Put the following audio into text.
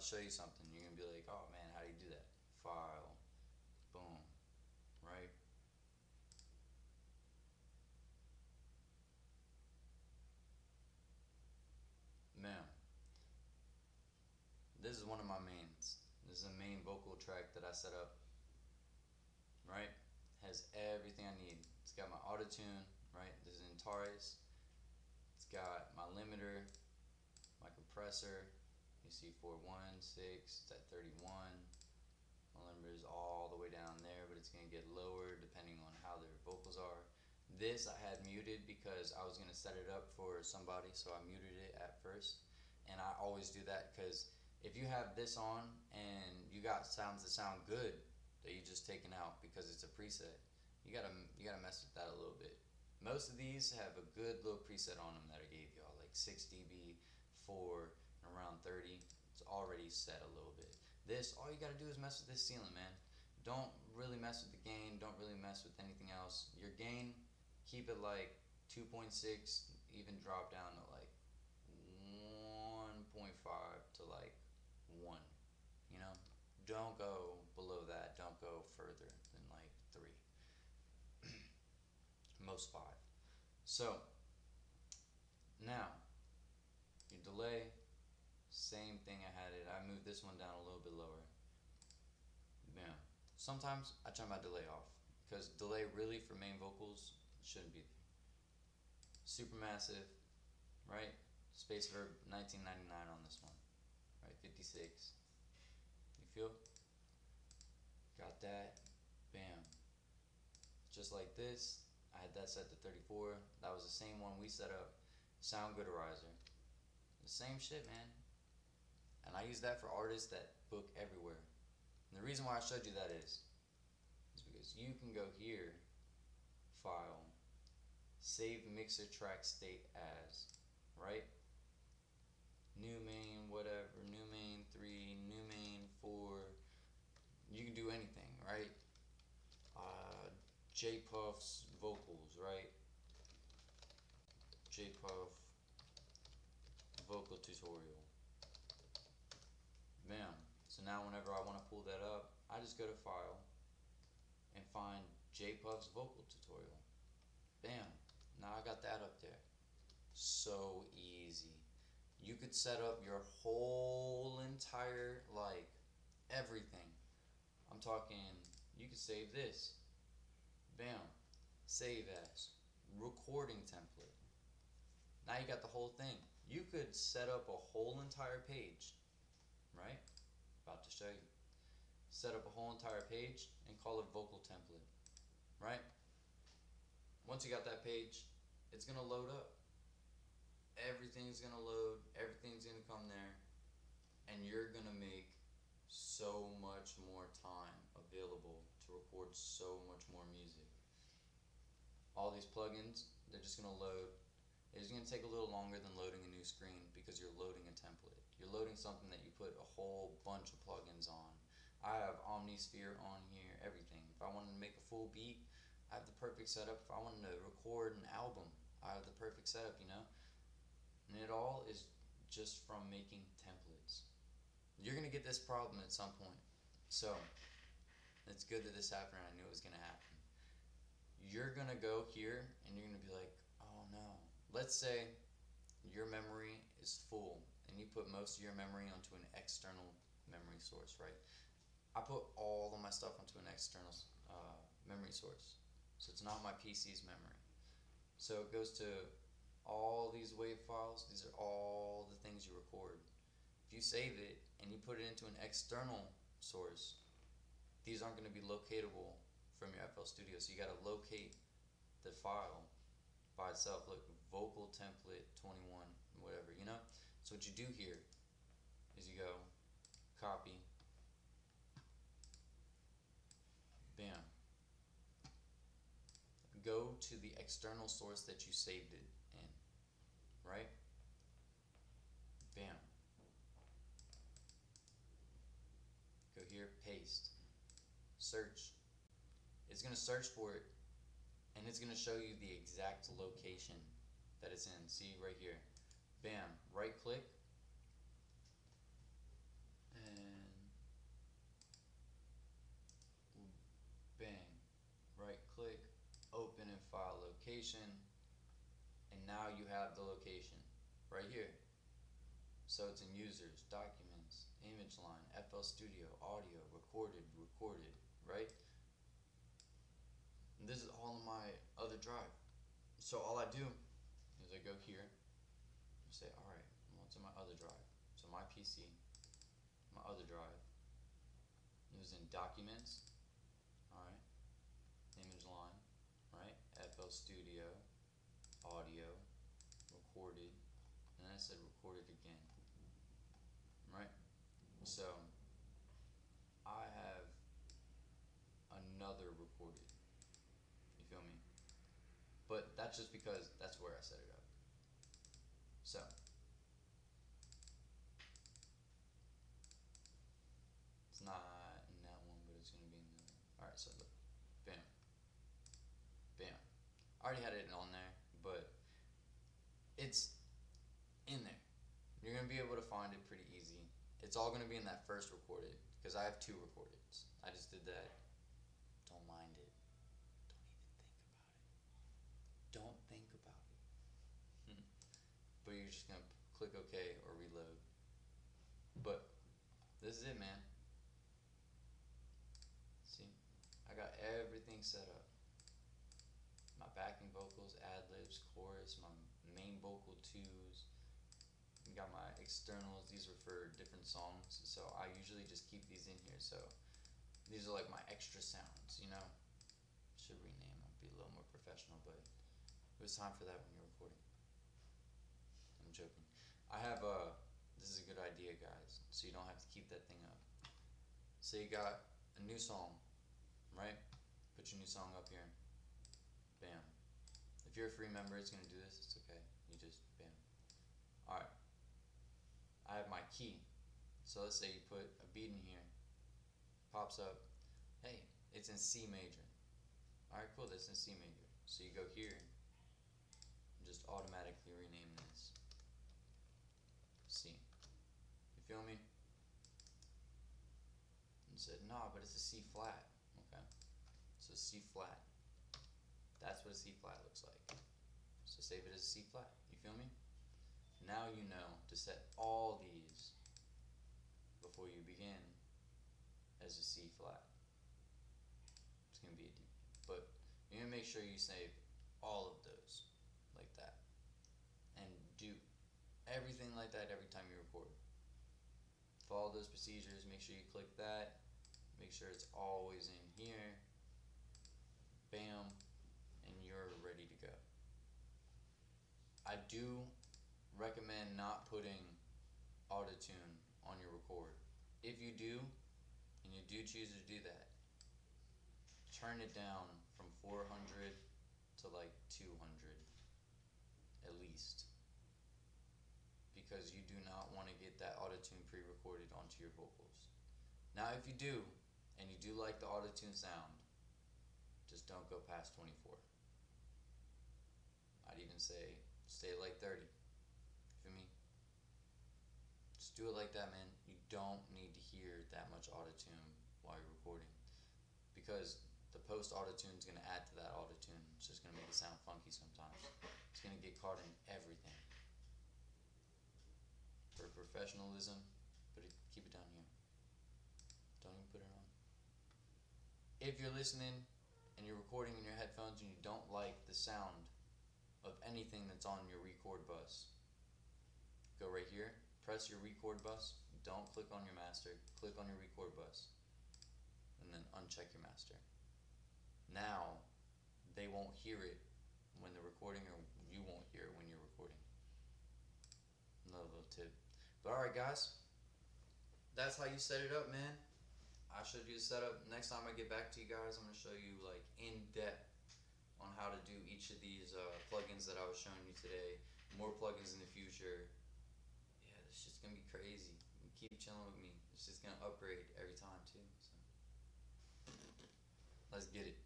show you something. You're gonna be like, oh man, how do you do that? File, boom, right? Man, this is one of my mains. This is a main vocal track that I set up, right? Has everything I need. It's got my auto tune, right? This is Antares. It's got my limiter, my compressor. You see 416, it's at 31. My limiter is all the way down there, but it's gonna get lower depending on how their vocals are. This I had muted because I was gonna set it up for somebody, so I muted it at first. And I always do that because if you have this on and you got sounds that sound good that you just taken out because it's a preset, you gotta mess with that a little bit. Most of these have a good little preset on them that I gave y'all, like 6 dB, 4, and around 30. It's already set a little bit. This, all you gotta do is mess with this ceiling, man. Don't really mess with the gain. Don't really mess with anything else. Your gain, keep it like 2.6, even drop down to like 1.5 to like 1. You know, don't go below that. Don't go further than like 3. Most 5. So now your delay, same thing. I had it. I moved this one down a little bit lower. Yeah. Sometimes I turn my delay off because delay really for main vocals shouldn't be supermassive, right? Space Verb 1999 on this one, right? 56. You feel? Got that. Bam. Just like this. I had that set to 34. That was the same one we set up. Sound Gooderizer. The same shit, man. And I use that for artists that book everywhere. And the reason why I showed you that is because you can go here, file, save mixer track state as, right? New main, whatever, new main 3, new main 4. You can do anything, right? J Puff's vocals, right? J Puff vocal tutorial. Bam. So now whenever I want to pull that up, I just go to file and find J Puff's vocal tutorial. Bam. Now I got that up there. So easy. You could set up your whole entire, like, everything. I'm talking, you could save this. Bam. Save as. Recording template. Now you got the whole thing. You could set up a whole entire page, right? About to show you. Set up a whole entire page and call it vocal template, right? Once you got that page, it's gonna load up. Everything's gonna load, everything's gonna come there, and you're gonna make so much more time available to record so much more music. All these plugins, they're just gonna load. It's gonna take a little longer than loading a new screen because you're loading a template. You're loading something that you put a whole bunch of plugins on. I have Omnisphere on here, everything. If I wanted to make a full beat, I have the perfect setup. If I wanted to record an album, I have the perfect setup, you know? And it all is just from making templates. You're gonna get this problem at some point. So, it's good that this happened and I knew it was gonna happen. You're gonna go here and you're gonna be like, oh no. Let's say your memory is full and you put most of your memory onto an external memory source, right? I put all of my stuff onto an external memory source. So it's not my PC's memory. So it goes to all these WAV files. These are all the things you record. If you save it and you put it into an external source, these aren't going to be locatable from your FL Studio. So you got to locate the file by itself. Look, vocal template 21, whatever, you know? So what you do here is you go copy, bam. Go to the external source that you saved it in, right? Bam. Go here, paste, search. It's going to search for it and it's going to show you the exact location that it's in. See right here. Bam. Right click. location, and now you have the location right here. So it's in users, documents, image line, FL Studio, audio, recorded, right? And this is all in my other drive. So all I do is I go here and say, alright, what's in my other drive? So my PC, my other drive, it was in documents, alright, image line, right, FL Studio, audio, recorded, and then I said recorded again, right? So I have another recorded, you feel me? But that's just because that's where I set it up. So it's not in that one, but it's gonna be in the other. Alright, so look, bam, bam. I already had it on there, but it's in there. You're gonna be able to find it pretty easy. It's all gonna be in that first recorded, because I have 2 recordeds. I just did that. Don't mind it. Don't think about it. Don't think about it. But you're just gonna click OK or reload. But this is it, man. See, I got everything set up. My backing vocals, ad-libs, chorus, my main vocal 2s. We got my externals. These are for different songs, so I usually just keep these in here. So these are like my extra sounds, you know. Should rename them, be a little more professional, but it was time for that when you're recording. I'm joking. I have this is a good idea, guys, so you don't have to keep that thing up. So you got a new song, right? Put your new song up here. Bam. If you're a free member, it's gonna do this. It's okay. You just bam. All right. I have my key. So let's say you put a beat in here. Pops up. Hey, it's in C major. All right, cool. That's in C major. So you go here and just automatically rename this C. You feel me? And said, nah, but it's a C flat. Okay. So C flat. That's what a C flat looks like. So save it as a C flat. You feel me? Now you know to set all these before you begin as a C flat. It's gonna be a D, but you're gonna make sure you save all of those like that, and do everything like that every time you record. Follow those procedures. Make sure you click that. Make sure it's always in here. Bam, and you're ready to go. I do recommend not putting autotune on your record. If you do, and you do choose to do that, turn it down from 400 to like 200 at least, because you do not want to get that autotune pre-recorded onto your vocals. Now if you do, and you do like the autotune sound, just don't go past 24. I'd even say stay at like 30. You feel me? Just do it like that, man. You don't need to hear that much autotune while you're recording, because the post autotune is going to add to that autotune. It's just going to make it sound funky sometimes. It's going to get caught in everything. For professionalism, keep it down here. Don't even put it on. If you're listening and you're recording in your headphones and you don't like the sound of anything that's on your record bus, go right here, press your record bus, don't click on your master, click on your record bus, and then uncheck your master. Now they won't hear it when they're recording, or you won't hear it when you're recording. Another little tip. But alright guys, that's how you set it up, man. I showed you the setup. Next time I get back to you guys, I'm going to show you like in depth on how to do each of these plugins that I was showing you today. More plugins in the future. Yeah, it's just going to be crazy. Keep chilling with me. It's just going to upgrade every time too. So let's get it.